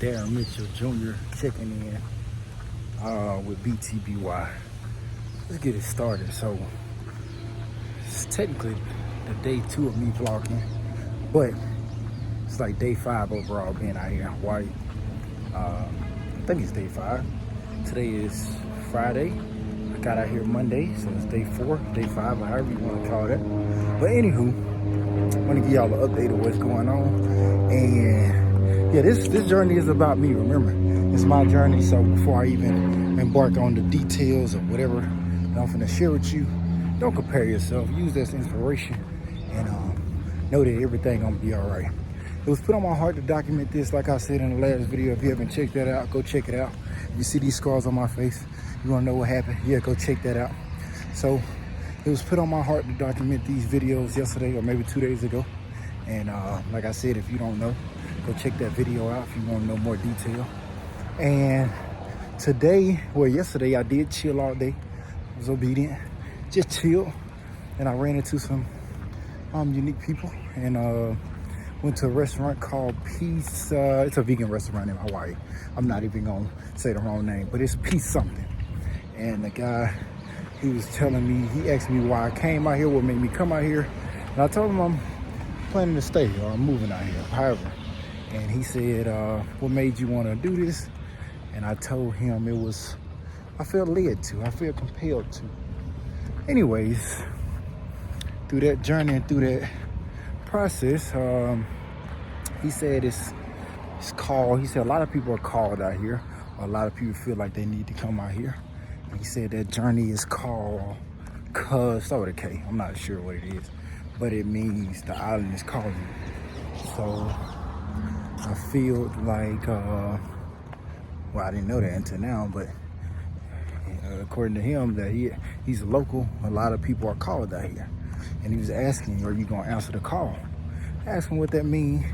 Darren Mitchell Jr. checking in with B.T.B.Y. Let's get it started. So it's technically the day 2 of me vlogging, but it's like day 5 overall being out here in Hawaii. I think it's day 5. Today is Friday. I got out here Monday, so it's day 4, day 5, or however you want to call it. But anywho, I want to give y'all an update of what's going on. And yeah, this journey is about me, remember. It's my journey, so before I even embark on the details of whatever that I'm finna share with you, don't compare yourself. Use this inspiration and know that everything gonna be all right. It was put on my heart to document this, like I said in the last video. If you haven't checked that out, go check it out. You see these scars on my face, you wanna know what happened? Yeah, go check that out. So it was put on my heart to document these videos yesterday or maybe 2 days ago. And like I said, if you don't know, go check that video out if you want to know more detail. And today, well, yesterday I did chill all day. I was obedient, just chill. And I ran into some unique people and went to a restaurant called Peace. It's a vegan restaurant in Hawaii. I'm not even gonna say the wrong name, but it's Peace something. And the guy, he was telling me, he asked me why I came out here, what made me come out here. And I told him I'm planning to stay or I'm moving out here, however. And he said, what made you want to do this? And I told him it was, I felt led to, I feel compelled to. Anyways, through that journey and through that process, he said it's called, he said a lot of people are called out here. A lot of people feel like they need to come out here. And he said that journey is called start with a K. I'm not sure what it is, but it means the island is calling you. So I feel like, well, I didn't know that until now, but according to him, that he's a local, a lot of people are called out here. And he was asking, are you gonna answer the call? Asking what that means.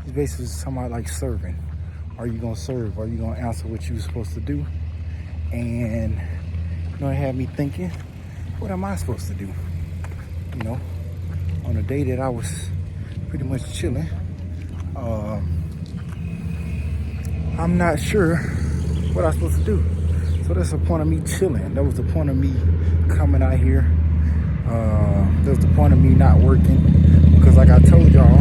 He's basically talking about like serving. Are you gonna serve? Are you gonna answer what you're supposed to do? And you know, it had me thinking, what am I supposed to do? You know, on a day that I was pretty much chilling, I'm not sure what I'm supposed to do. So that's the point of me chilling. That was the point of me coming out here. That was the point of me not working. Because like I told y'all,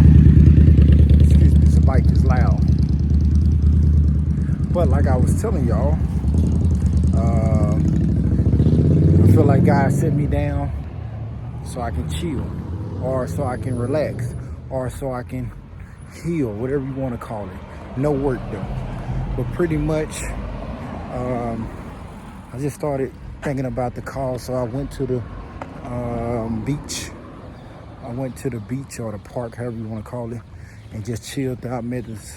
excuse me, this bike is loud. But like I was telling y'all, I feel like God set me down so I can chill, or so I can relax, or so I can heal, whatever you want to call it. No work though. But pretty much, I just started thinking about the call, so I went to the beach. I went to the beach or the park, however you want to call it, and just chilled out. Met this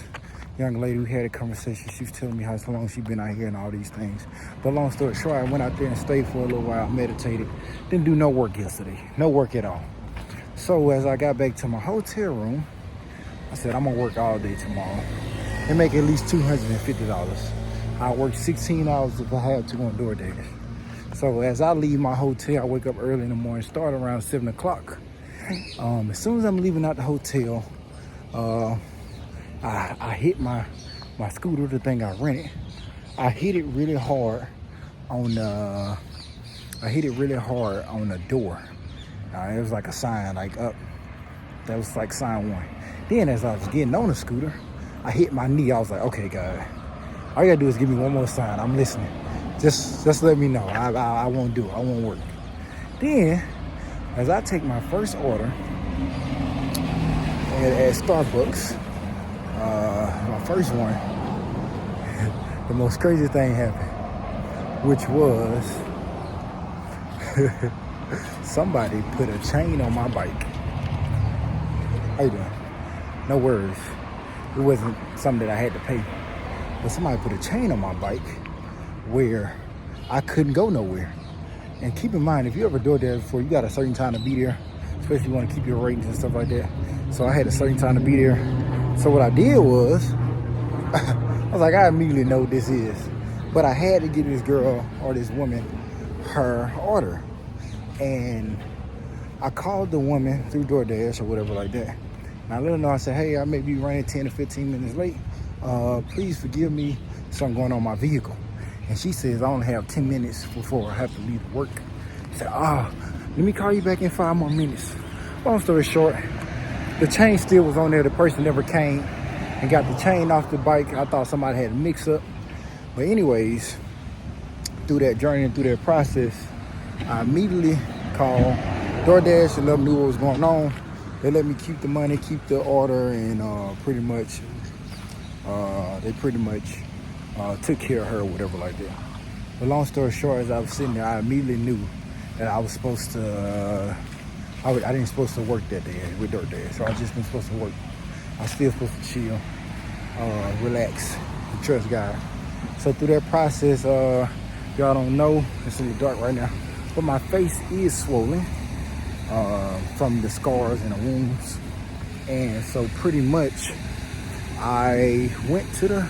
young lady. We had a conversation. She was telling me how long she's been out here and all these things. But long story short, I went out there and stayed for a little while, meditated. Didn't do no work yesterday. No work at all. So as I got back to my hotel room, I said, I'm going to work all day tomorrow and make at least $250. I'll work 16 hours if I have to on DoorDash. So as I leave my hotel, I wake up early in the morning, start around 7 o'clock. As soon as I'm leaving out the hotel, I hit my scooter, the thing I rented. I hit it really hard on the door. It was like a sign, like up. That was like sign 1. Then as I was getting on the scooter, I hit my knee. I was like, okay, God, all you gotta do is give me one more sign. I'm listening. Just let me know. I won't do it. I won't work. Then, as I take my first order at Starbucks, my first one, the most crazy thing happened, which was somebody put a chain on my bike. How you doing? No worries. It wasn't something that I had to pay. But somebody put a chain on my bike where I couldn't go nowhere. And keep in mind, if you ever do that before, you got a certain time to be there, especially if you want to keep your ratings and stuff like that. So I had a certain time to be there. So what I did was, I was like, I immediately know what this is. But I had to give this girl or this woman her order. And I called the woman through DoorDash or whatever like that. And I let her know, I said, hey, I may be running 10 to 15 minutes late. Please forgive me, something going on my vehicle. And she says, I only have 10 minutes before I have to leave to work. I said, let me call you back in 5 more minutes. Long story short, the chain still was on there. The person never came and got the chain off the bike. I thought somebody had a mix up. But anyways, through that journey and through that process, I immediately called DoorDash and let them know what was going on. They let me keep the money, keep the order, and they pretty much took care of her or whatever like that. But long story short, as I was sitting there, I immediately knew that I was supposed to, I didn't supposed to work that day with DoorDash. So I just been supposed to work. I was still supposed to chill, relax, and trust God. So through that process, y'all don't know, it's in the dark right now, but my face is swollen from the scars and the wounds. And so pretty much I went to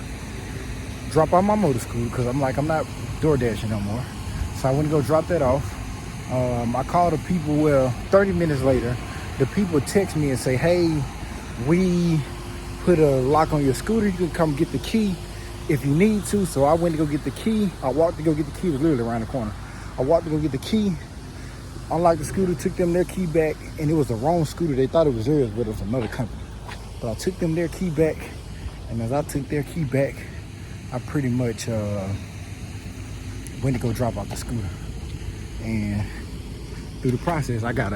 drop off my motor scooter because I'm not door dashing no more. So I went to go drop that off. I called the people, 30 minutes later, the people text me and say, hey, we put a lock on your scooter. You can come get the key if you need to. So I went to go get the key. I walked to go get the key. It was literally around the corner. I walked to go get the key, unlocked the scooter, took them their key back, and it was the wrong scooter. They thought it was theirs, but it was another company. But I took them their key back, and as I took their key back, I pretty much went to go drop off the scooter. And through the process, I got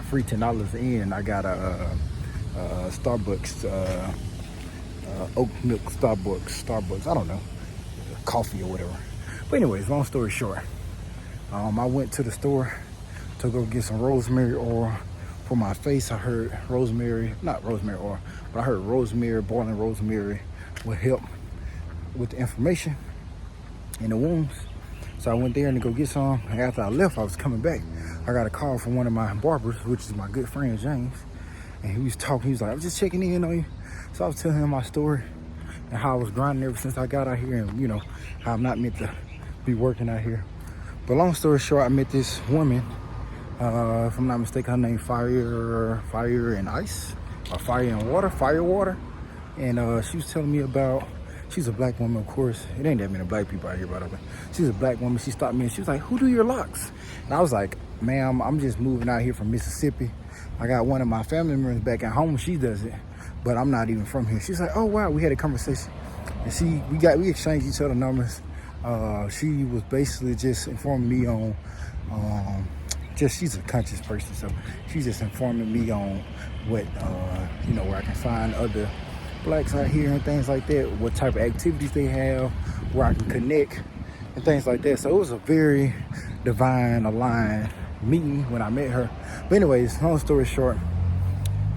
free $10 in. I got a Starbucks, oat milk Starbucks, I don't know, coffee or whatever. But anyways, long story short, I went to the store to go get some rosemary oil for my face. I heard not rosemary oil, but I heard boiling rosemary would help with the inflammation and the wounds. So I went there and to go get some. And after I left, I was coming back. I got a call from one of my barbers, which is my good friend, James. And he was talking, he was like, I was just checking in on you. So I was telling him my story and how I was grinding ever since I got out here, and how I'm not meant to be working out here. But long story short, I met this woman, if I'm not mistaken, her name Fire and Ice, or Fire Water. And she was telling me about, she's a black woman, of course. It ain't that many black people out here, by the way. She's a black woman. She stopped me and she was like, who do your locks? And I was like, ma'am, I'm just moving out here from Mississippi. I got one of my family members back at home. She does it, but I'm not even from here. She's like, oh, wow. We had a conversation. And we exchanged each other numbers. She was basically just informing me on, she's a conscious person. So she's just informing me on what, where I can find other blacks out here and things like that, what type of activities they have, where I can connect and things like that. So it was a very divine aligned meeting when I met her. But anyways, long story short,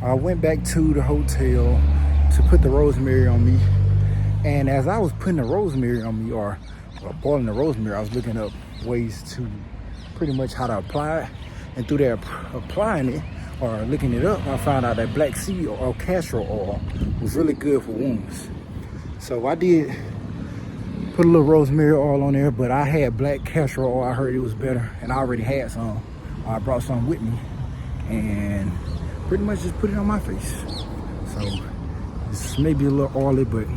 I went back to the hotel to put the rosemary on me. And as I was putting the rosemary on me, or boiling the rosemary, I was looking up ways to pretty much how to apply it. And through that applying it, or looking it up, I found out that black seed or castor oil was really good for wounds. So I did put a little rosemary oil on there, but I had black castor oil. I heard it was better, and I already had some. I brought some with me, and pretty much just put it on my face. So it's maybe a little oily, but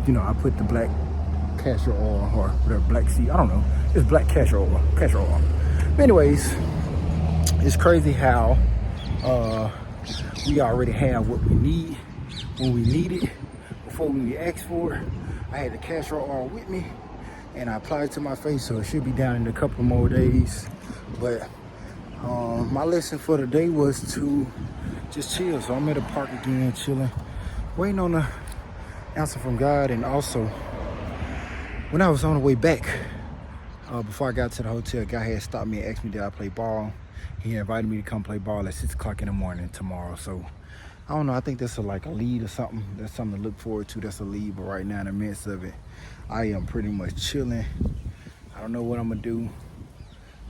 I put the black castor oil or whatever, black seed, I don't know. It's black castor oil. But anyways, it's crazy how we already have what we need when we need it before we ask for it. I had the castor oil with me and I applied it to my face, so it should be down in a couple more days. But my lesson for the day was to just chill. So I'm at the park again, chilling, waiting on the answer from God. And also, when I was on the way back, before I got to the hotel, a guy had stopped me and asked me did I play ball. He invited me to come play ball at 6 o'clock in the morning tomorrow. So I don't know, I think that's like a lead or something. That's something to look forward to. That's a lead, but right now in the midst of it, I am pretty much chilling. I don't know what I'm gonna do.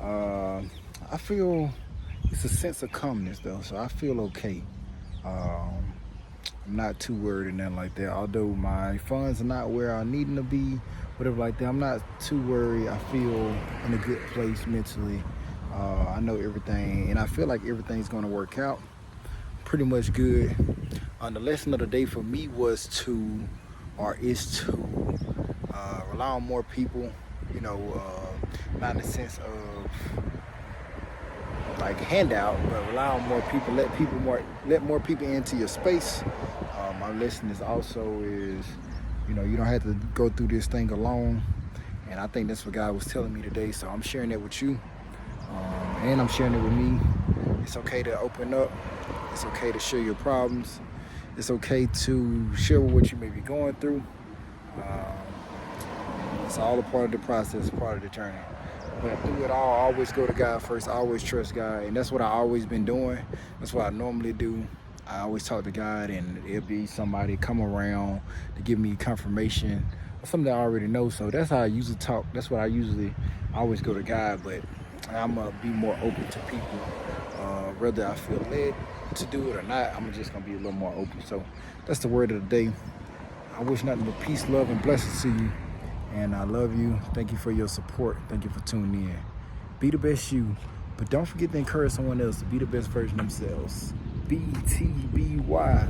I feel it's a sense of calmness though, so I feel okay. I'm not too worried or nothing like that. Although my funds are not where I need them to be, whatever like that, I'm not too worried. I feel in a good place mentally. I know everything, and I feel like everything's gonna work out pretty much good. The lesson of the day for me is to rely on more people, not in the sense of like handout, but rely on more people, let more people into your space. My lesson is also you don't have to go through this thing alone. And I think that's what God was telling me today. So I'm sharing that with you. And I'm sharing it with me. It's okay to open up. It's okay to share your problems. It's okay to share what you may be going through. It's all a part of the process, part of the journey. But through it all, I always go to God first. I always trust God. And that's what I always been doing. That's what I normally do. I always talk to God, and it'll be somebody come around to give me confirmation or something I already know. So that's how I usually talk. That's what I always go to God. But I'm going to be more open to people. Whether I feel led to do it or not, I'm just going to be a little more open. So that's the word of the day. I wish nothing but peace, love, and blessings to you. And I love you. Thank you for your support. Thank you for tuning in. Be the best you. But don't forget to encourage someone else to be the best version of themselves. B.T.B.Y.